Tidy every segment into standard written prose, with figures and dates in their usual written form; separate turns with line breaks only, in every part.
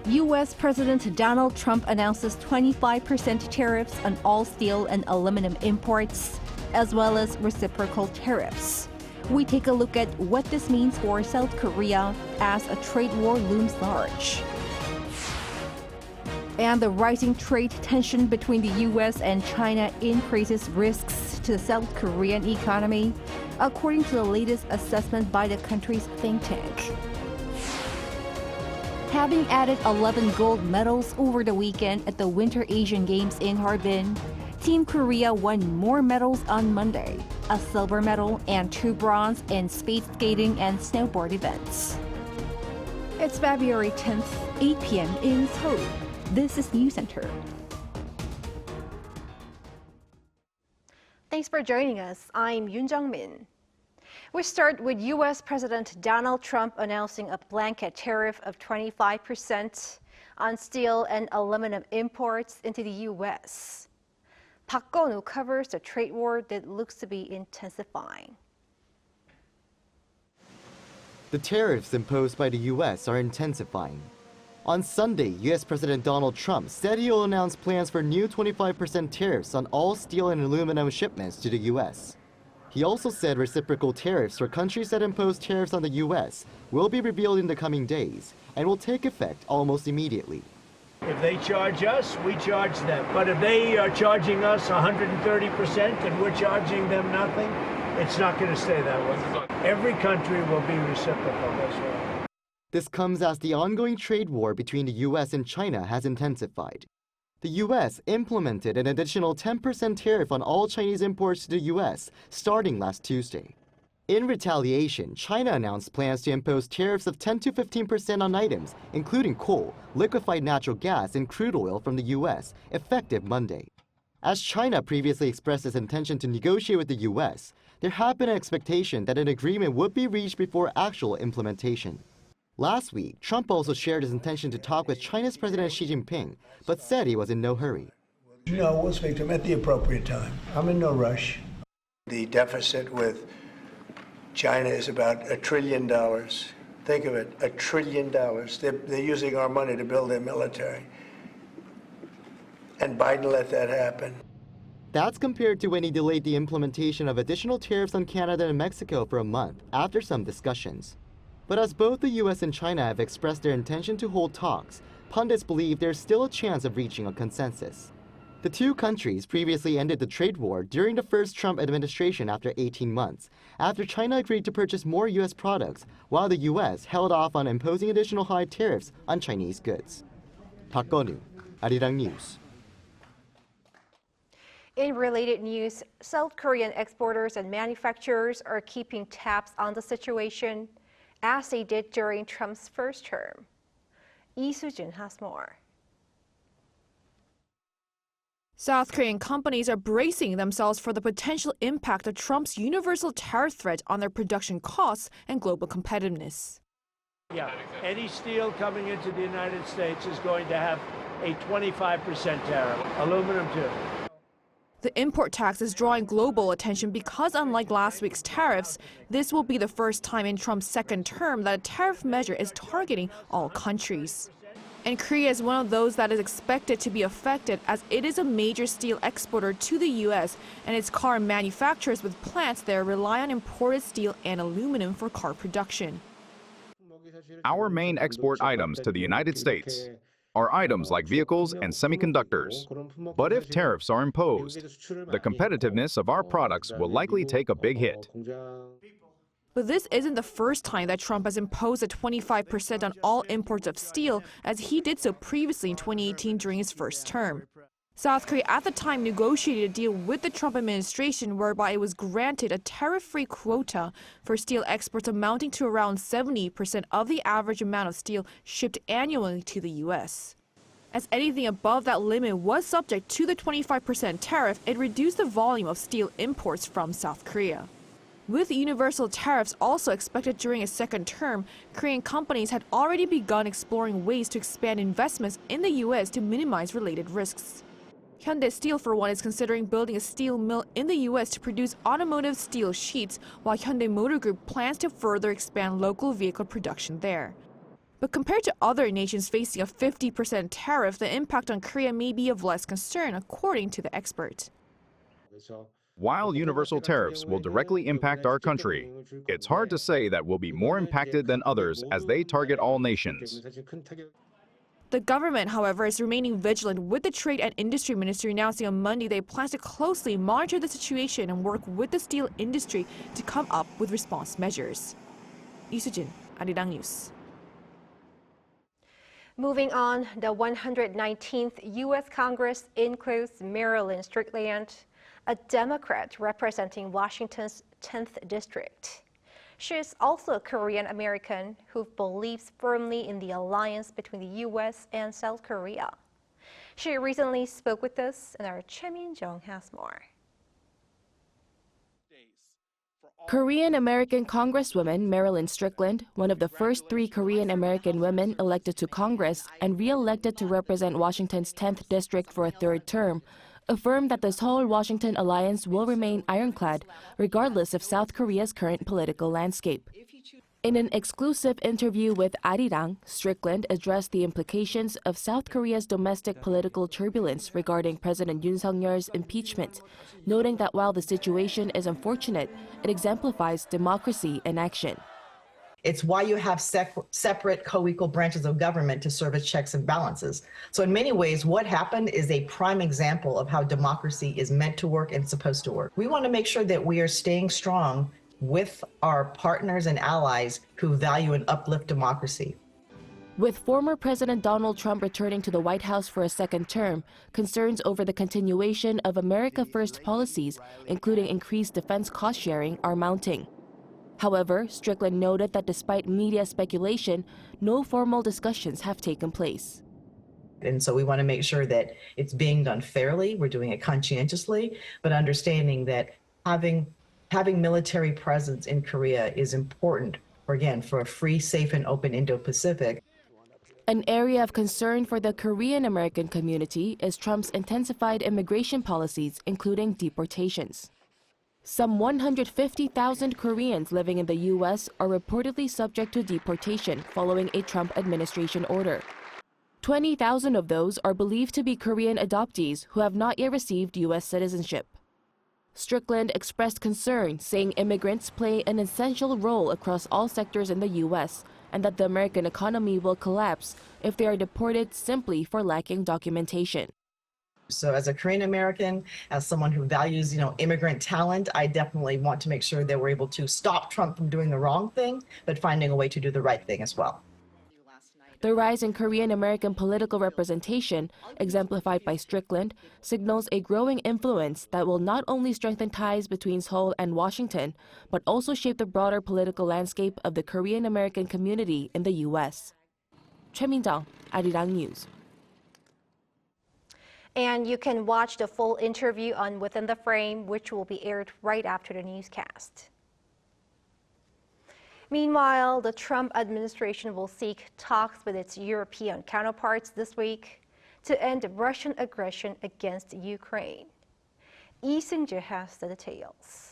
U.S. President Donald Trump announces 25% tariffs on all steel and aluminum imports, as well as reciprocal tariffs. We take a look at what this means for South Korea as a trade war looms large. And the rising trade tension between the U.S. and China increases risks to the South Korean economy, according to the latest assessment by the country's think tank. Having added 11 gold medals over the weekend at the Winter Asian Games in Harbin, Team Korea won more medals on Monday, a silver medal and 2 bronze in speed skating and snowboard events. It's February 10th, 8 p.m. in Seoul. This is Newscenter. Thanks for joining us. I'm Yoon Jung-min. We start with U.S. President Donald Trump announcing a blanket tariff of 25% on steel and aluminum imports into the U.S. Park Gon-woo covers the trade war that looks to be intensifying.
The tariffs imposed by the U.S. are intensifying. On Sunday, U.S. President Donald Trump said he will announce plans for new 25% tariffs on all steel and aluminum shipments to the U.S. He also said reciprocal tariffs for countries that impose tariffs on the U.S. will be revealed in the coming days and will take effect almost immediately.
If they charge us, we charge them. But if they are charging us 130% and we're charging them nothing, it's not going to stay that way. Every country will be reciprocal, that's right.
This comes as the ongoing trade war between the U.S. and China has intensified. The U.S. implemented an additional 10% tariff on all Chinese imports to the U.S. starting last Tuesday. In retaliation, China announced plans to impose tariffs of 10 to 15% on items, including coal, liquefied natural gas, and crude oil from the U.S., effective Monday. As China previously expressed its intention to negotiate with the U.S., there had been an expectation that an agreement would be reached before actual implementation. Last week, Trump also shared his intention to talk with China's President Xi Jinping, but said he was in no hurry.
No, we'll speak to him at the appropriate time. I'm in no rush.
The deficit with China is about $1 trillion. Think of it, $1 trillion. They're using our money to build their military. And Biden let that happen.
That's compared to when he delayed the implementation of additional tariffs on Canada and Mexico for a month after some discussions. But as both the U.S. and China have expressed their intention to hold talks, pundits believe there's still a chance of reaching a consensus. The two countries previously ended the trade war during the first Trump administration after 18 months, after China agreed to purchase more U.S. products, while the U.S. held off on imposing additional high tariffs on Chinese goods. Park Gon-woo, Arirang News.
In related news, South Korean exporters and manufacturers are keeping tabs on the situation, as they did during Trump's first term. Lee Soo-jun has more.
South Korean companies are bracing themselves for the potential impact of Trump's universal tariff threat on their production costs and global competitiveness.
Yeah, any steel coming into the United States is going to have a 25% tariff. Aluminum too.
The import tax is drawing global attention because, unlike last week's tariffs, this will be the first time in Trump's second term that a tariff measure is targeting all countries. And Korea is one of those that is expected to be affected, as it is a major steel exporter to the U.S., and its car manufacturers with plants there rely on imported steel and aluminum for car production.
Our main export items to the United States are items like vehicles and semiconductors. But if tariffs are imposed, the competitiveness of our products will likely take a big hit.
But this isn't the first time that Trump has imposed a 25% on all imports of steel, as he did so previously in 2018 during his first term. South Korea at the time negotiated a deal with the Trump administration whereby it was granted a tariff-free quota for steel exports amounting to around 70% of the average amount of steel shipped annually to the U.S. As anything above that limit was subject to the 25% tariff, it reduced the volume of steel imports from South Korea. With universal tariffs also expected during his second term, Korean companies had already begun exploring ways to expand investments in the U.S. to minimize related risks. Hyundai Steel, for one, is considering building a steel mill in the U.S. to produce automotive steel sheets, while Hyundai Motor Group plans to further expand local vehicle production there. But compared to other nations facing a 50% tariff, the impact on Korea may be of less concern, according to the expert.
While universal tariffs will directly impact our country, it's hard to say that we'll be more impacted than others as they target all nations.
The government, however, is remaining vigilant, with the Trade and Industry Ministry announcing on Monday they plan to closely monitor the situation and work with the steel industry to come up with response measures. 이수진, Arirang News.
Moving on, the 119th U.S. Congress includes Marilyn Strickland, a Democrat representing Washington's 10th district. She is also a Korean American who believes firmly in the alliance between the U.S. and South Korea. She recently spoke with us, and our Choi Min-jung has more.
Korean American Congresswoman Marilyn Strickland, one of the first 3 Korean American women elected to Congress and re-elected to represent Washington's 10th district for a 3rd term, affirmed that the Seoul-Washington alliance will remain ironclad regardless of South Korea's current political landscape. In an exclusive interview with Arirang, Strickland addressed the implications of South Korea's domestic political turbulence regarding President Yoon's impeachment, noting that while the situation is unfortunate, it exemplifies democracy in action.
It's why you have separate co-equal branches of government to serve as checks and balances. So in many ways, what happened is a prime example of how democracy is meant to work and supposed to work. We want to make sure that we are staying strong with our partners and allies who value and uplift democracy.
With former President Donald Trump returning to the White House for a 2nd term, concerns over the continuation of America First policies, including increased defense cost sharing, are mounting. However, Strickland noted that despite media speculation, no formal discussions have taken place.
And so we want to make sure that it's being done fairly, we're doing it conscientiously, but understanding that having military presence in Korea is important, for a free, safe, and open Indo-Pacific.
An area of concern for the Korean American community is Trump's intensified immigration policies, including deportations. Some 150,000 Koreans living in the U.S. are reportedly subject to deportation following a Trump administration order. 20,000 of those are believed to be Korean adoptees who have not yet received U.S. citizenship. Strickland expressed concern, saying immigrants play an essential role across all sectors in the U.S. and that the American economy will collapse if they are deported simply for lacking documentation.
So as a Korean American, as someone who values, immigrant talent, I definitely want to make sure that we're able to stop Trump from doing the wrong thing, but finding a way to do the right thing as well.
The rise in Korean American political representation, exemplified by Strickland, signals a growing influence that will not only strengthen ties between Seoul and Washington, but also shape the broader political landscape of the Korean American community in the U.S. Choi Min-jung, Arirang News.
And you can watch the full interview on Within the Frame, which will be aired right after the newscast. Meanwhile, the Trump administration will seek talks with its European counterparts this week to end Russian aggression against Ukraine. Lee Seung-jae has the details.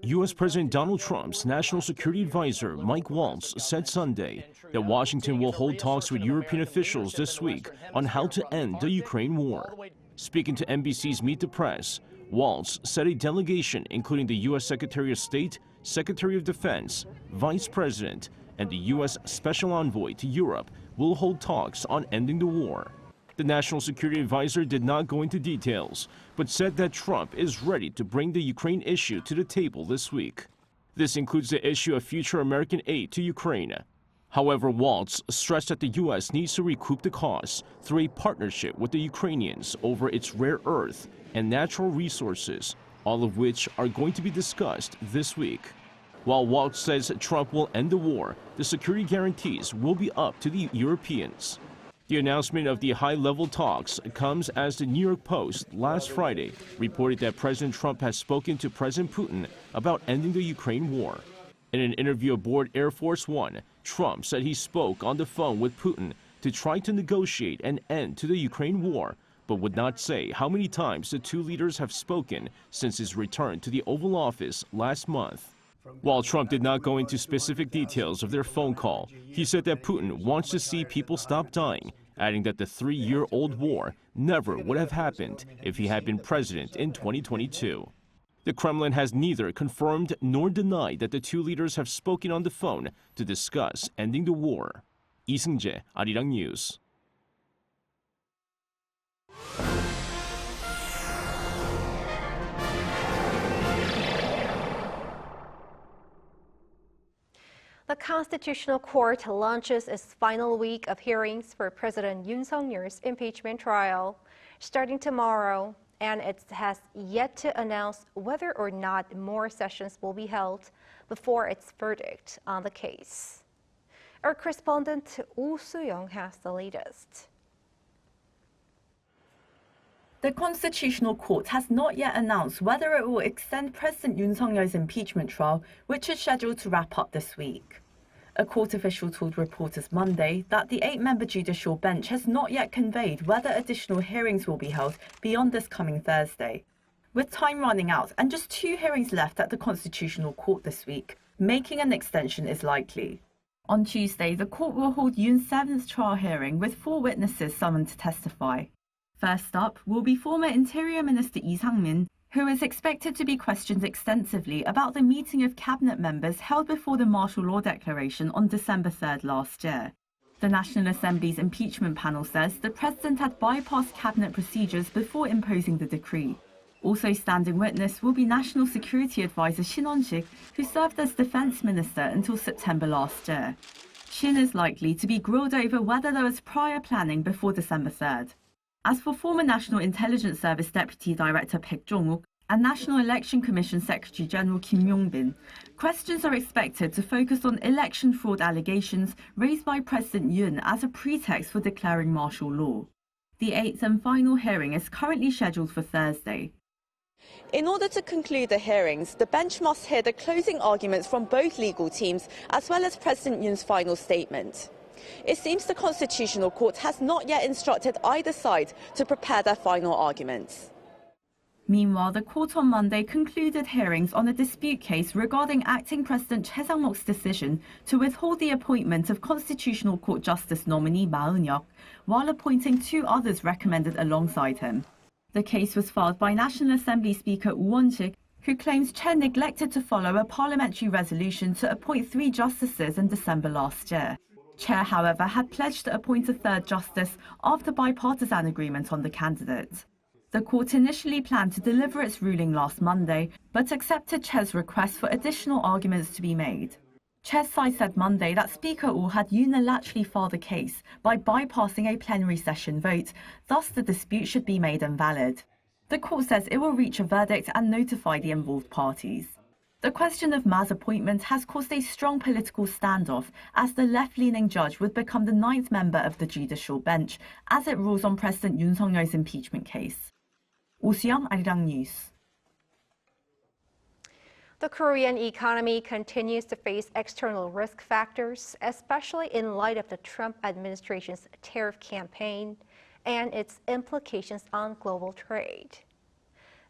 U.S. President Donald Trump's national security advisor, Mike Waltz, said Sunday that Washington will hold talks with European officials this week on how to end the Ukraine war. Speaking to NBC's Meet the Press, Waltz said a delegation, including the U.S. Secretary of State, Secretary of Defense, Vice President, and the U.S. Special Envoy to Europe, will hold talks on ending the war. The National Security Advisor did not go into details, but said that Trump is ready to bring the Ukraine issue to the table this week. This includes the issue of future American aid to Ukraine. However, Waltz stressed that the U.S. needs to recoup the costs through a partnership with the Ukrainians over its rare earth and natural resources, all of which are going to be discussed this week. While Waltz says Trump will end the war, the security guarantees will be up to the Europeans. The announcement of the high-level talks comes as the New York Post last Friday reported that President Trump has spoken to President Putin about ending the Ukraine war. In an interview aboard Air Force One, Trump said he spoke on the phone with Putin to try to negotiate an end to the Ukraine war, but would not say how many times the two leaders have spoken since his return to the Oval Office last month. While Trump did not go into specific details of their phone call, he said that Putin wants to see people stop dying, adding that the 3-year-old war never would have happened if he had been president in 2022. The Kremlin has neither confirmed nor denied that the two leaders have spoken on the phone to discuss ending the war. 이 승재, Arirang News.
The Constitutional Court launches its final week of hearings for President Yoon's impeachment trial, starting tomorrow, and it has yet to announce whether or not more sessions will be held before its verdict on the case. Our correspondent Oh Soo-young has the latest.
The Constitutional Court has not yet announced whether it will extend President Yoon's impeachment trial, which is scheduled to wrap up this week. A court official told reporters Monday that the 8-member judicial bench has not yet conveyed whether additional hearings will be held beyond this coming Thursday. With time running out and just 2 hearings left at the Constitutional Court this week, making an extension is likely. On Tuesday, the court will hold Yoon's 7th trial hearing with 4 witnesses summoned to testify. First up will be former Interior Minister Lee Sang-min, who is expected to be questioned extensively about the meeting of cabinet members held before the martial law declaration on December 3rd last year. The National Assembly's impeachment panel says the president had bypassed cabinet procedures before imposing the decree. Also standing witness will be National Security Advisor Shin Won-sik, who served as defense minister until September last year. Shin is likely to be grilled over whether there was prior planning before December 3rd. As for former National Intelligence Service Deputy Director Baek Jong-wook and National Election Commission Secretary General Kim Yong-bin, questions are expected to focus on election fraud allegations raised by President Yoon as a pretext for declaring martial law. The 8th and final hearing is currently scheduled for Thursday.
In order to conclude the hearings, the bench must hear the closing arguments from both legal teams as well as President Yoon's final statement. It seems the Constitutional Court has not yet instructed either side to prepare their final arguments.
Meanwhile, the court on Monday concluded hearings on a dispute case regarding acting President Choi Sang-mok's decision to withhold the appointment of Constitutional Court Justice nominee Ma Eun-hyuk, while appointing 2 others recommended alongside him. The case was filed by National Assembly Speaker Woo Won-sik, who claims Choi neglected to follow a parliamentary resolution to appoint 3 justices in December last year. Choi, however, had pledged to appoint a 3rd justice after bipartisan agreement on the candidate. The court initially planned to deliver its ruling last Monday, but accepted Choi's request for additional arguments to be made. Choi's side said Monday that Speaker Woo had unilaterally filed the case by bypassing a plenary session vote, thus the dispute should be made invalid. The court says it will reach a verdict and notify the involved parties. The question of Ma's appointment has caused a strong political standoff, as the left-leaning judge would become the 9th member of the judicial bench as it rules on President Yoon's impeachment case. Oh Soo-young, Arirang News.
The Korean economy continues to face external risk factors, especially in light of the Trump administration's tariff campaign and its implications on global trade.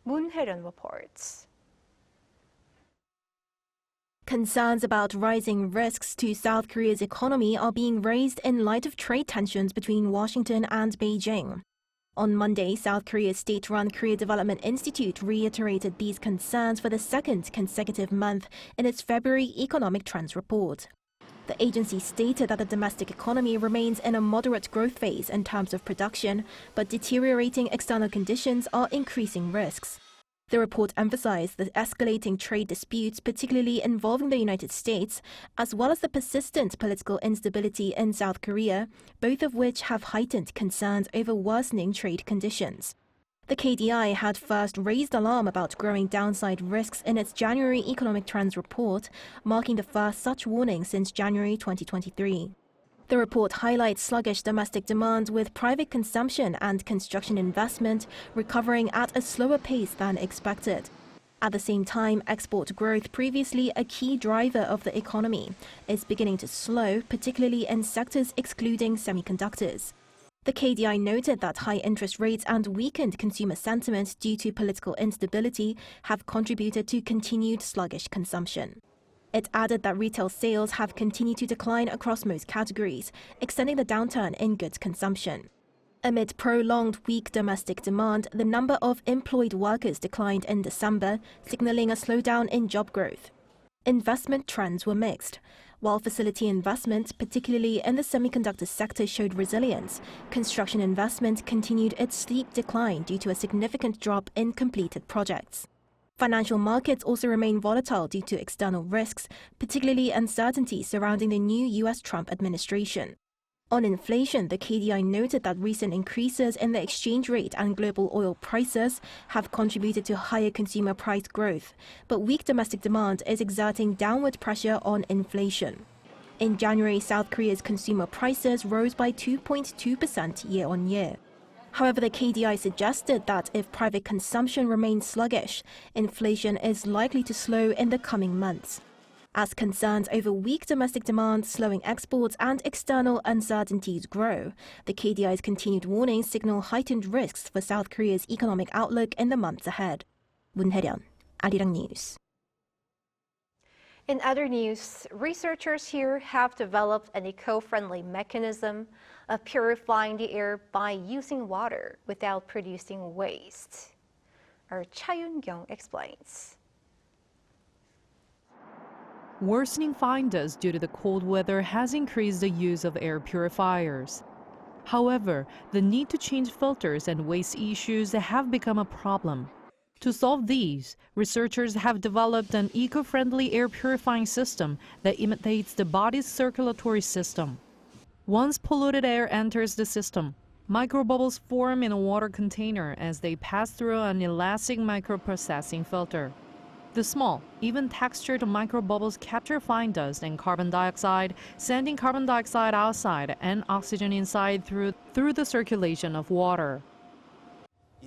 Moon Hye-ryun reports.
Concerns about rising risks to South Korea's economy are being raised in light of trade tensions between Washington and Beijing. On Monday, South Korea's state-run Korea Development Institute reiterated these concerns for the 2nd consecutive month in its February economic trends report. The agency stated that the domestic economy remains in a moderate growth phase in terms of production, but deteriorating external conditions are increasing risks. The report emphasized the escalating trade disputes, particularly involving the United States, as well as the persistent political instability in South Korea, both of which have heightened concerns over worsening trade conditions. The KDI had first raised alarm about growing downside risks in its January economic trends report, marking the first such warning since January 2023. The report highlights sluggish domestic demand, with private consumption and construction investment recovering at a slower pace than expected. At the same time, export growth, previously a key driver of the economy, is beginning to slow, particularly in sectors excluding semiconductors. The KDI noted that high interest rates and weakened consumer sentiment due to political instability have contributed to continued sluggish consumption. It added that retail sales have continued to decline across most categories, extending the downturn in goods consumption. Amid prolonged weak domestic demand, the number of employed workers declined in December, signaling a slowdown in job growth. Investment trends were mixed. While facility investment, particularly in the semiconductor sector, showed resilience, construction investment continued its steep decline due to a significant drop in completed projects. Financial markets also remain volatile due to external risks, particularly uncertainty surrounding the new U.S. Trump administration. On inflation, the KDI noted that recent increases in the exchange rate and global oil prices have contributed to higher consumer price growth, but weak domestic demand is exerting downward pressure on inflation. In January, South Korea's consumer prices rose by 2.2% year-on-year. However, the KDI suggested that if private consumption remains sluggish, inflation is likely to slow in the coming months. As concerns over weak domestic demand, slowing exports and external uncertainties grow, the KDI's continued warnings signal heightened risks for South Korea's economic outlook in the months ahead. 문혜련, Arirang News.
In other news, researchers here have developed an eco-friendly mechanism of purifying the air by using water without producing waste. Our Cha Yun-kyung explains.
Worsening fine dust due to the cold weather has increased the use of air purifiers. However, the need to change filters and waste issues have become a problem. To solve these, researchers have developed an eco-friendly air purifying system that imitates the body's circulatory system. Once polluted air enters the system, microbubbles form in a water container as they pass through an elastic microprocessing filter. The small, even-textured microbubbles capture fine dust and carbon dioxide, sending carbon dioxide outside and oxygen inside through the circulation of water.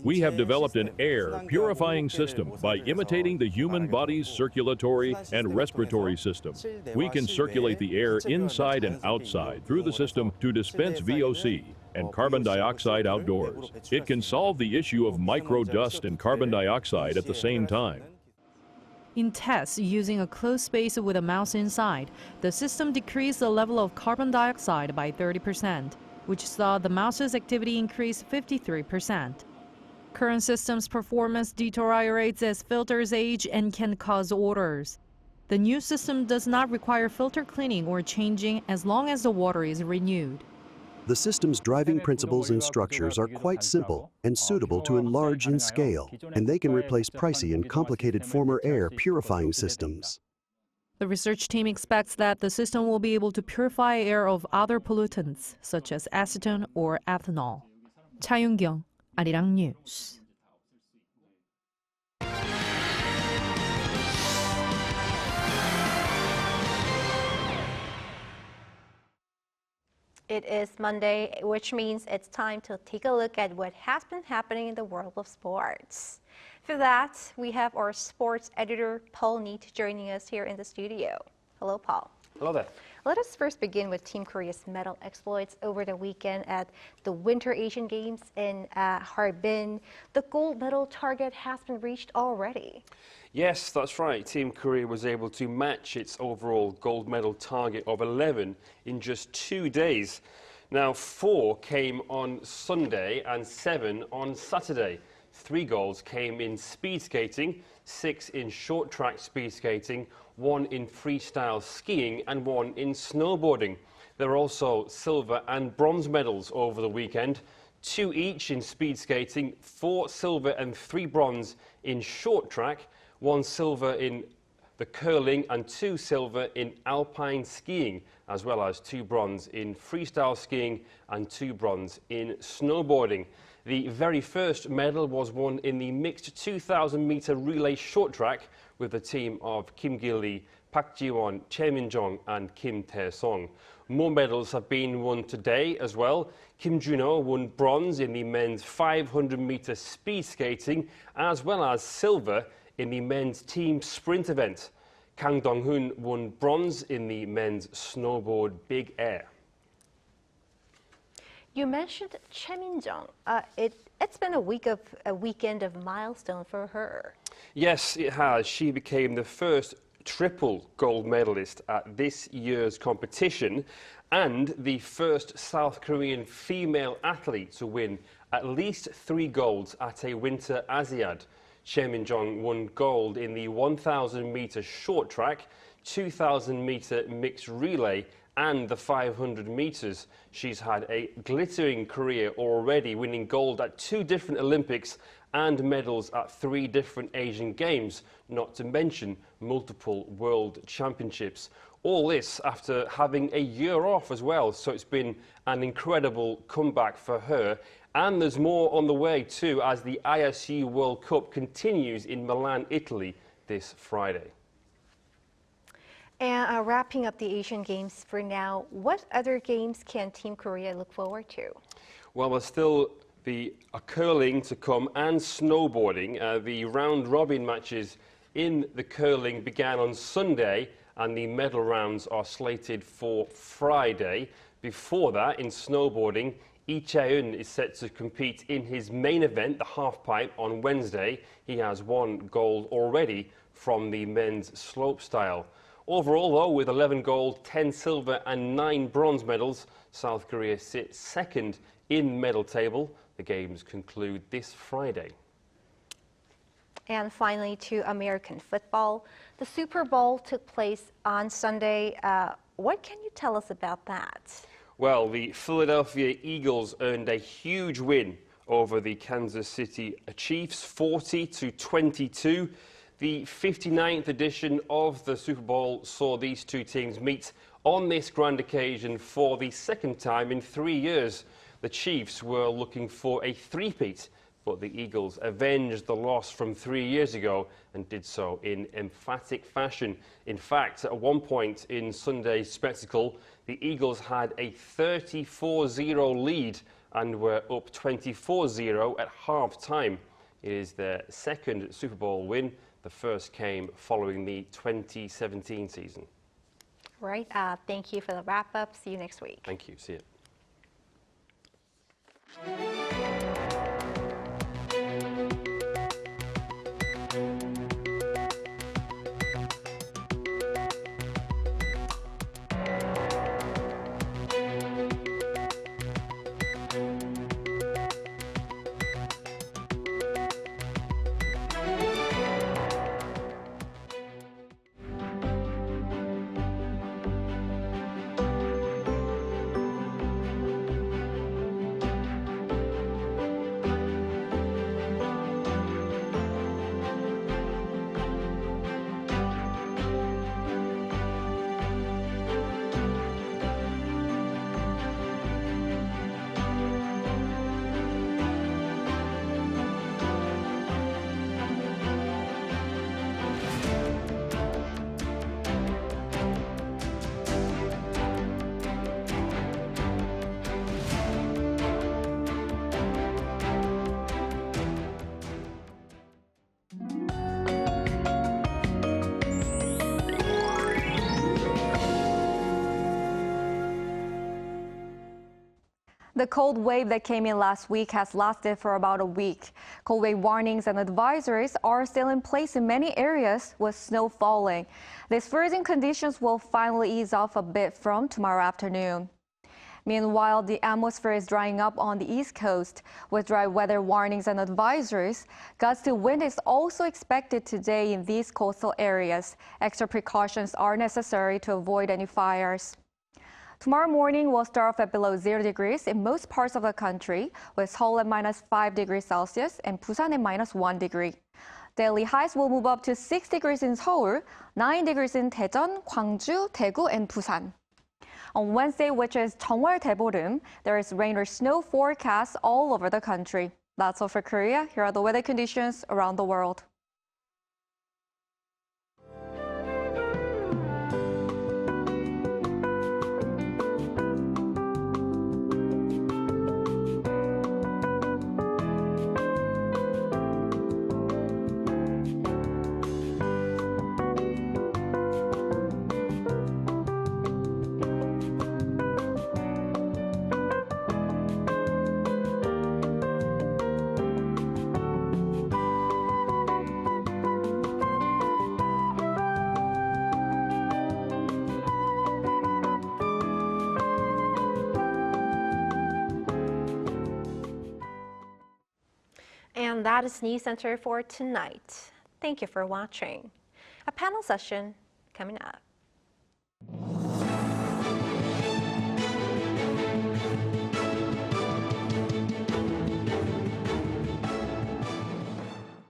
We have developed an air purifying system by imitating the human body's circulatory and respiratory system. We can circulate the air inside and outside through the system to dispense VOC and carbon dioxide outdoors. It can solve the issue of micro dust and carbon dioxide at the same time.
In tests using a closed space with a mouse inside, the system decreased the level of carbon dioxide by 30%, which saw the mouse's activity increase 53%. Current system's performance deteriorates as filters age and can cause odors. The new system does not require filter cleaning or changing as long as the water is renewed.
The system's driving principles and structures are quite simple and suitable to enlarge in scale, and they can replace pricey and complicated former air purifying systems.
The research team expects that the system will be able to purify air of other pollutants, such as acetone or ethanol. Cha Yun-kyung, Arirang News.
It is Monday, which means it's time to take a look at what has been happening in the world of sports. For that, we have our sports editor, Paul Neat, joining us here in the studio. Hello, Paul.
Hello there.
Let us first begin with Team Korea's medal exploits over the weekend at the Winter Asian Games in Harbin. The gold medal target has been reached already.
Yes, that's right. Team Korea was able to match its overall gold medal target of 11 in just 2 days. Now, 4 came on Sunday and 7 on Saturday. 3 golds came in speed skating, 6 in short track speed skating, 1 in freestyle skiing and 1 in snowboarding. There are also silver and bronze medals over the weekend, 2 each in speed skating, 4 silver and 3 bronze in short track, 1 silver in the curling and 2 silver in alpine skiing, as well as 2 bronze in freestyle skiing and 2 bronze in snowboarding. The very first medal was won in the mixed 2,000-meter relay short track with the team of Kim Gil-lee, Park Ji-won, Choi Min-jung and Kim Tae-sung. More medals have been won today as well. Kim Jun-ho won bronze in the men's 500-meter speed skating, as well as silver in the men's team sprint event. Kang Dong-hoon won bronze in the men's snowboard big air.
You mentioned Choi Min-jung. It's been a weekend of milestone for her.
Yes, it has. She became the first triple gold medalist at this year's competition and the first South Korean female athlete to win at least 3 golds at a Winter Asiad. Choi Min-jung won gold in the 1,000-metre short track, 2,000-metre mixed relay and the 500 metres. She's had a glittering career already, winning gold at 2 different Olympics and medals at 3 different Asian Games, not to mention multiple World Championships. All this after having a year off as well, so it's been an incredible comeback for her. And there's more on the way too, as the ISU World Cup continues in Milan, Italy this Friday.
And wrapping up the Asian Games for now, what other games can Team Korea look forward to?
Well, there's still the curling to come and snowboarding. The round-robin matches in the curling began on Sunday and the medal rounds are slated for Friday. Before that, in snowboarding, Lee Chae-eun is set to compete in his main event, the halfpipe, on Wednesday. He has 1 gold already from the men's slopestyle. Overall, though, with 11 gold, 10 silver and 9 bronze medals, South Korea sits second in medal table. The Games conclude this Friday.
And finally, to American football. The Super Bowl took place on Sunday. What can you tell us about that?
Well, the Philadelphia Eagles earned a huge win over the Kansas City Chiefs, 40-22. The 59th edition of the Super Bowl saw these 2 teams meet on this grand occasion for the second time in 3 years. The Chiefs were looking for a three-peat, but the Eagles avenged the loss from 3 years ago and did so in emphatic fashion. In fact, at one point in Sunday's spectacle, the Eagles had a 34-0 lead and were up 24-0 at half-time. It is their second Super Bowl win. The first came following the 2017 season.
Right. Thank you for the wrap-up. See you next week.
Thank you. See you.
The cold wave that came in last week has lasted for about a week. Cold wave warnings and advisories are still in place in many areas with snow falling. These freezing conditions will finally ease off a bit from tomorrow afternoon. Meanwhile, the atmosphere is drying up on the East Coast. With dry weather warnings and advisories, gusts to wind is also expected today in these coastal areas. Extra precautions are necessary to avoid any fires. Tomorrow morning will start off at below 0 degrees in most parts of the country, with Seoul at -5 degrees Celsius and Busan at -1 degree. Daily highs will move up to 6 degrees in Seoul, 9 degrees in Daejeon, Gwangju, Daegu, and Busan. On Wednesday, which is 정월 대보름, there is rain or snow forecast all over the country. That's all for Korea. Here are the weather conditions around the world.
And that is Newscenter for tonight. Thank you for watching. A panel session coming up.